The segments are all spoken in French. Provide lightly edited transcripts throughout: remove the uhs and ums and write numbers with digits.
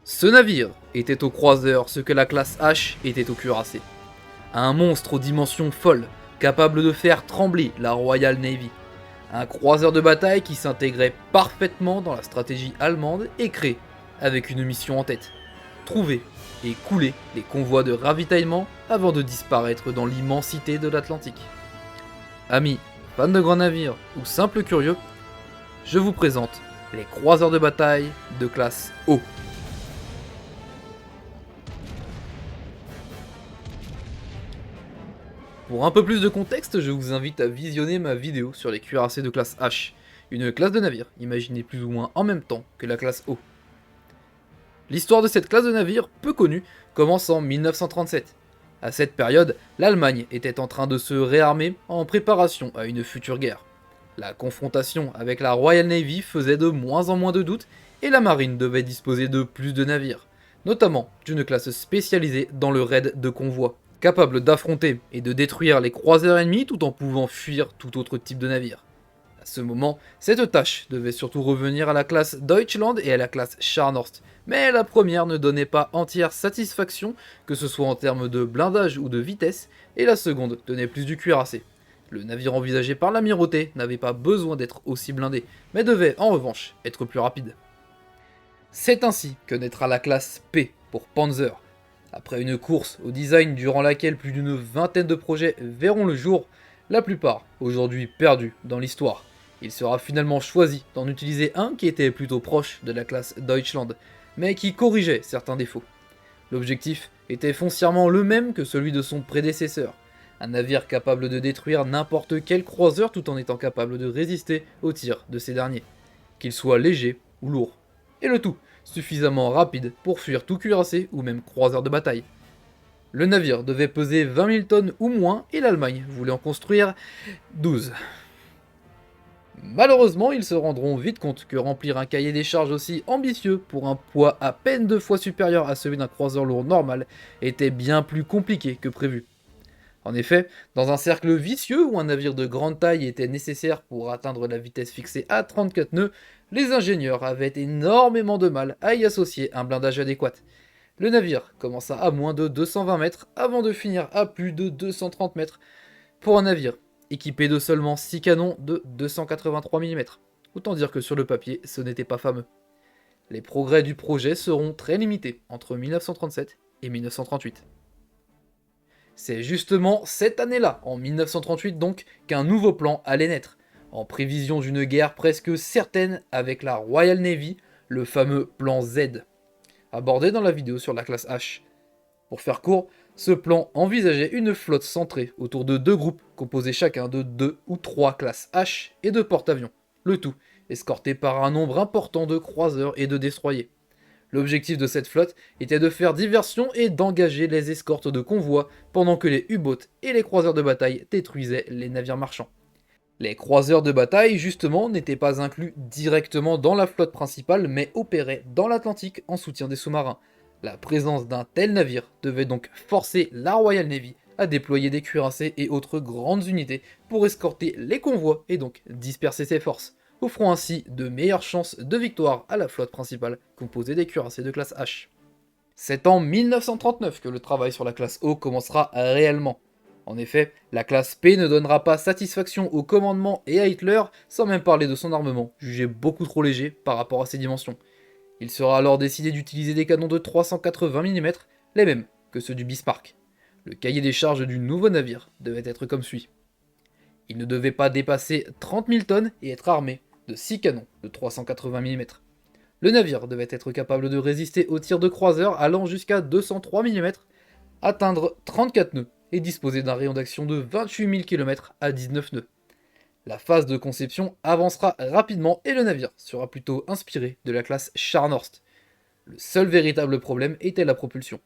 Ce navire était au croiseur ce que la classe H était au cuirassé. Un monstre aux dimensions folles, capable de faire trembler la Royal Navy. Un croiseur de bataille qui s'intégrait parfaitement dans la stratégie allemande et créé avec une mission en tête. Trouver et couler les convois de ravitaillement avant de disparaître dans l'immensité de l'Atlantique. Amis, fans de grands navires ou simples curieux, je vous présente les croiseurs de bataille de classe O. Pour un peu plus de contexte, je vous invite à visionner ma vidéo sur les cuirassés de classe H, une classe de navire imaginée plus ou moins en même temps que la classe O. L'histoire de cette classe de navire, peu connue, commence en 1937. À cette période, l'Allemagne était en train de se réarmer en préparation à une future guerre. La confrontation avec la Royal Navy faisait de moins en moins de doutes et la marine devait disposer de plus de navires, notamment d'une classe spécialisée dans le raid de convoi, capable d'affronter et de détruire les croiseurs ennemis tout en pouvant fuir tout autre type de navire. À ce moment, cette tâche devait surtout revenir à la classe Deutschland et à la classe Scharnhorst, mais la première ne donnait pas entière satisfaction, que ce soit en termes de blindage ou de vitesse, et la seconde tenait plus du cuirassé. Le navire envisagé par l'amirauté n'avait pas besoin d'être aussi blindé, mais devait en revanche être plus rapide. C'est ainsi que naîtra la classe P pour Panzer. Après une course au design durant laquelle plus d'une vingtaine de projets verront le jour, la plupart aujourd'hui perdus dans l'histoire, il sera finalement choisi d'en utiliser un qui était plutôt proche de la classe Deutschland, mais qui corrigeait certains défauts. L'objectif était foncièrement le même que celui de son prédécesseur, un navire capable de détruire n'importe quel croiseur tout en étant capable de résister aux tirs de ces derniers, qu'il soit léger ou lourd. Et le tout suffisamment rapide pour fuir tout cuirassé ou même croiseur de bataille. Le navire devait peser 20 000 tonnes ou moins et l'Allemagne voulait en construire 12. Malheureusement, ils se rendront vite compte que remplir un cahier des charges aussi ambitieux pour un poids à peine 2 fois supérieur à celui d'un croiseur lourd normal était bien plus compliqué que prévu. En effet, dans un cercle vicieux où un navire de grande taille était nécessaire pour atteindre la vitesse fixée à 34 nœuds, les ingénieurs avaient énormément de mal à y associer un blindage adéquat. Le navire commença à moins de 220 mètres avant de finir à plus de 230 mètres pour un navire équipé de seulement 6 canons de 283 mm. Autant dire que sur le papier, ce n'était pas fameux. Les progrès du projet seront très limités entre 1937 et 1938. C'est justement cette année-là, en 1938 donc, qu'un nouveau plan allait naître, en prévision d'une guerre presque certaine avec la Royal Navy, le fameux plan Z, abordé dans la vidéo sur la classe H. Pour faire court, ce plan envisageait une flotte centrée autour de 2 groupes composés chacun de 2 ou 3 classes H et de porte-avions, le tout escorté par un nombre important de croiseurs et de destroyers. L'objectif de cette flotte était de faire diversion et d'engager les escortes de convois pendant que les U-boats et les croiseurs de bataille détruisaient les navires marchands. Les croiseurs de bataille, justement, n'étaient pas inclus directement dans la flotte principale, mais opéraient dans l'Atlantique en soutien des sous-marins. La présence d'un tel navire devait donc forcer la Royal Navy à déployer des cuirassés et autres grandes unités pour escorter les convois et donc disperser ses forces, offrant ainsi de meilleures chances de victoire à la flotte principale composée des cuirassés de classe H. C'est en 1939 que le travail sur la classe O commencera réellement. En effet, la classe P ne donnera pas satisfaction au commandement et à Hitler, sans même parler de son armement, jugé beaucoup trop léger par rapport à ses dimensions. Il sera alors décidé d'utiliser des canons de 380 mm, les mêmes que ceux du Bismarck. Le cahier des charges du nouveau navire devait être comme suit. Il ne devait pas dépasser 30 000 tonnes et être armé de 6 canons de 380 mm. Le navire devait être capable de résister aux tirs de croiseurs allant jusqu'à 203 mm, atteindre 34 nœuds et disposer d'un rayon d'action de 28 000 km à 19 nœuds. La phase de conception avancera rapidement et le navire sera plutôt inspiré de la classe Scharnhorst. Le seul véritable problème était la propulsion.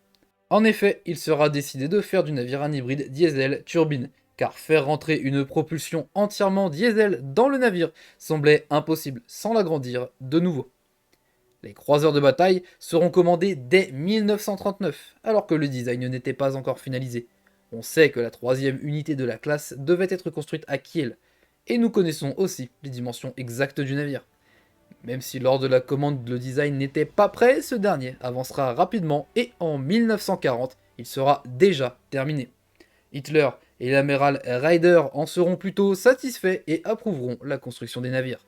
En effet, il sera décidé de faire du navire un hybride diesel-turbine, car faire rentrer une propulsion entièrement diesel dans le navire semblait impossible sans l'agrandir de nouveau. Les croiseurs de bataille seront commandés dès 1939, alors que le design n'était pas encore finalisé. On sait que la troisième unité de la classe devait être construite à Kiel, et nous connaissons aussi les dimensions exactes du navire. Même si lors de la commande le design n'était pas prêt, ce dernier avancera rapidement et en 1940, il sera déjà terminé. Hitler et l'amiral Ryder en seront plutôt satisfaits et approuveront la construction des navires.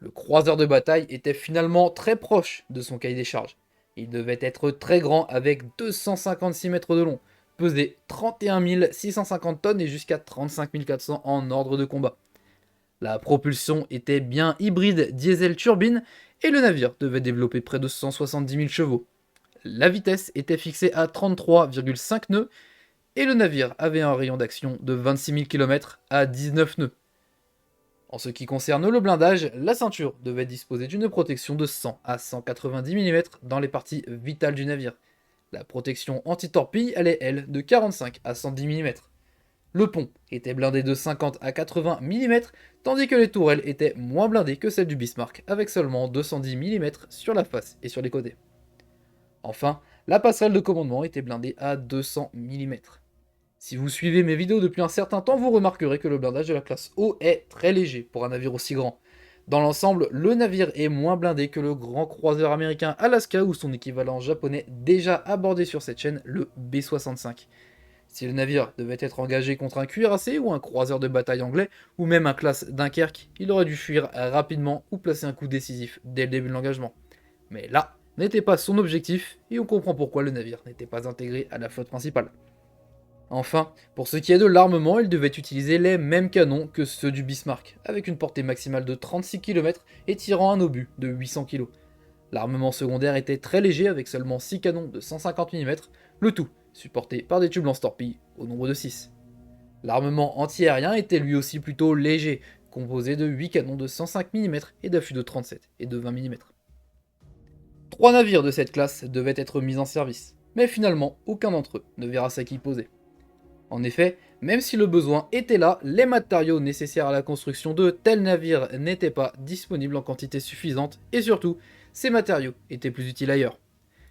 Le croiseur de bataille était finalement très proche de son cahier des charges. Il devait être très grand avec 256 mètres de long, peser 31 650 tonnes et jusqu'à 35 400 en ordre de combat. La propulsion était bien hybride diesel-turbine et le navire devait développer près de 170 000 chevaux. La vitesse était fixée à 33,5 nœuds et le navire avait un rayon d'action de 26 000 km à 19 nœuds. En ce qui concerne le blindage, la ceinture devait disposer d'une protection de 100 à 190 mm dans les parties vitales du navire. La protection anti-torpille allait, elle, de 45 à 110 mm. Le pont était blindé de 50 à 80 mm, tandis que les tourelles étaient moins blindées que celles du Bismarck, avec seulement 210 mm sur la face et sur les côtés. Enfin, la passerelle de commandement était blindée à 200 mm. Si vous suivez mes vidéos depuis un certain temps, vous remarquerez que le blindage de la classe O est très léger pour un navire aussi grand. Dans l'ensemble, le navire est moins blindé que le grand croiseur américain Alaska ou son équivalent japonais déjà abordé sur cette chaîne, le B-65. Si le navire devait être engagé contre un cuirassé ou un croiseur de bataille anglais, ou même un classe Dunkerque, il aurait dû fuir rapidement ou placer un coup décisif dès le début de l'engagement. Mais là, n'était pas son objectif, et on comprend pourquoi le navire n'était pas intégré à la flotte principale. Enfin, pour ce qui est de l'armement, il devait utiliser les mêmes canons que ceux du Bismarck, avec une portée maximale de 36 km et tirant un obus de 800 kg. L'armement secondaire était très léger avec seulement 6 canons de 150 mm, le tout supporté par des tubes lance-torpilles au nombre de 6. L'armement anti-aérien était lui aussi plutôt léger, composé de 8 canons de 105 mm et d'affûts de 37 et de 20 mm. 3 navires de cette classe devaient être mis en service, mais finalement aucun d'entre eux ne verra sa quille posée. En effet, même si le besoin était là, les matériaux nécessaires à la construction de tels navires n'étaient pas disponibles en quantité suffisante, et surtout, ces matériaux étaient plus utiles ailleurs.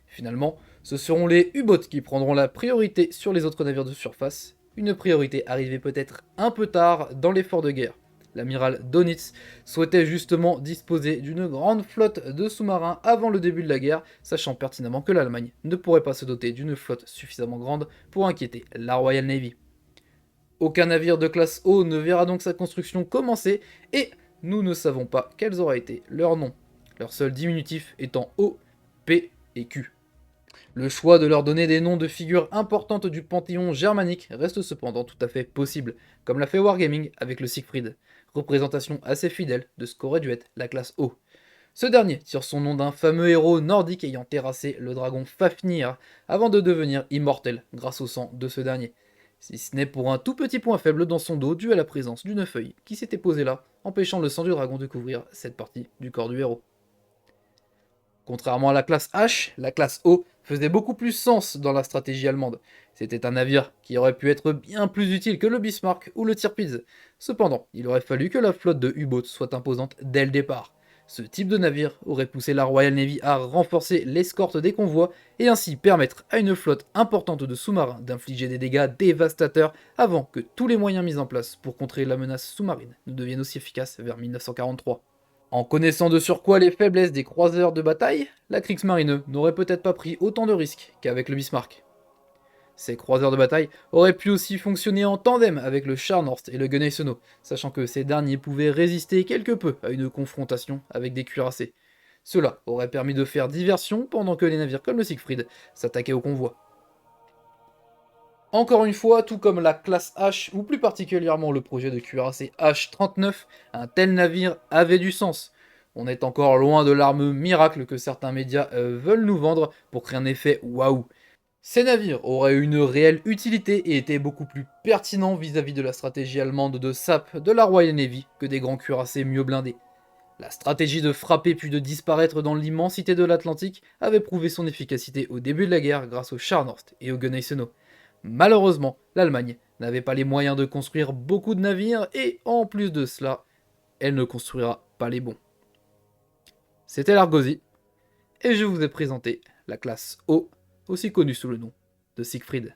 Finalement, ce seront les U-boats qui prendront la priorité sur les autres navires de surface, une priorité arrivée peut-être un peu tard dans l'effort de guerre. L'amiral Dönitz souhaitait justement disposer d'une grande flotte de sous-marins avant le début de la guerre, sachant pertinemment que l'Allemagne ne pourrait pas se doter d'une flotte suffisamment grande pour inquiéter la Royal Navy. Aucun navire de classe O ne verra donc sa construction commencer, et nous ne savons pas quels auraient été leurs noms, leur seul diminutif étant O, P et Q. Le choix de leur donner des noms de figures importantes du panthéon germanique reste cependant tout à fait possible, comme l'a fait Wargaming avec le Siegfried, représentation assez fidèle de ce qu'aurait dû être la classe O. Ce dernier tire son nom d'un fameux héros nordique ayant terrassé le dragon Fafnir avant de devenir immortel grâce au sang de ce dernier. Si ce n'est pour un tout petit point faible dans son dos dû à la présence d'une feuille qui s'était posée là, empêchant le sang du dragon de couvrir cette partie du corps du héros. Contrairement à la classe H, la classe O faisait beaucoup plus sens dans la stratégie allemande. C'était un navire qui aurait pu être bien plus utile que le Bismarck ou le Tirpitz. Cependant, il aurait fallu que la flotte de U-boats soit imposante dès le départ. Ce type de navire aurait poussé la Royal Navy à renforcer l'escorte des convois et ainsi permettre à une flotte importante de sous-marins d'infliger des dégâts dévastateurs avant que tous les moyens mis en place pour contrer la menace sous-marine ne deviennent aussi efficaces vers 1943. En connaissant de surcroît les faiblesses des croiseurs de bataille, la Kriegsmarine n'aurait peut-être pas pris autant de risques qu'avec le Bismarck. Ces croiseurs de bataille auraient pu aussi fonctionner en tandem avec le Scharnhorst et le Guneisenau, sachant que ces derniers pouvaient résister quelque peu à une confrontation avec des cuirassés. Cela aurait permis de faire diversion pendant que les navires comme le Siegfried s'attaquaient au convoi. Encore une fois, tout comme la classe H, ou plus particulièrement le projet de cuirassé H-39, un tel navire avait du sens. On est encore loin de l'arme miracle que certains médias veulent nous vendre pour créer un effet waouh. Ces navires auraient eu une réelle utilité et étaient beaucoup plus pertinents vis-à-vis de la stratégie allemande de SAP de la Royal Navy que des grands cuirassés mieux blindés. La stratégie de frapper puis de disparaître dans l'immensité de l'Atlantique avait prouvé son efficacité au début de la guerre grâce au Scharnhorst et au Guneisenau. Malheureusement, l'Allemagne n'avait pas les moyens de construire beaucoup de navires et, en plus de cela, elle ne construira pas les bons. C'était l'Argosy, et je vous ai présenté la classe O, aussi connue sous le nom de Siegfried.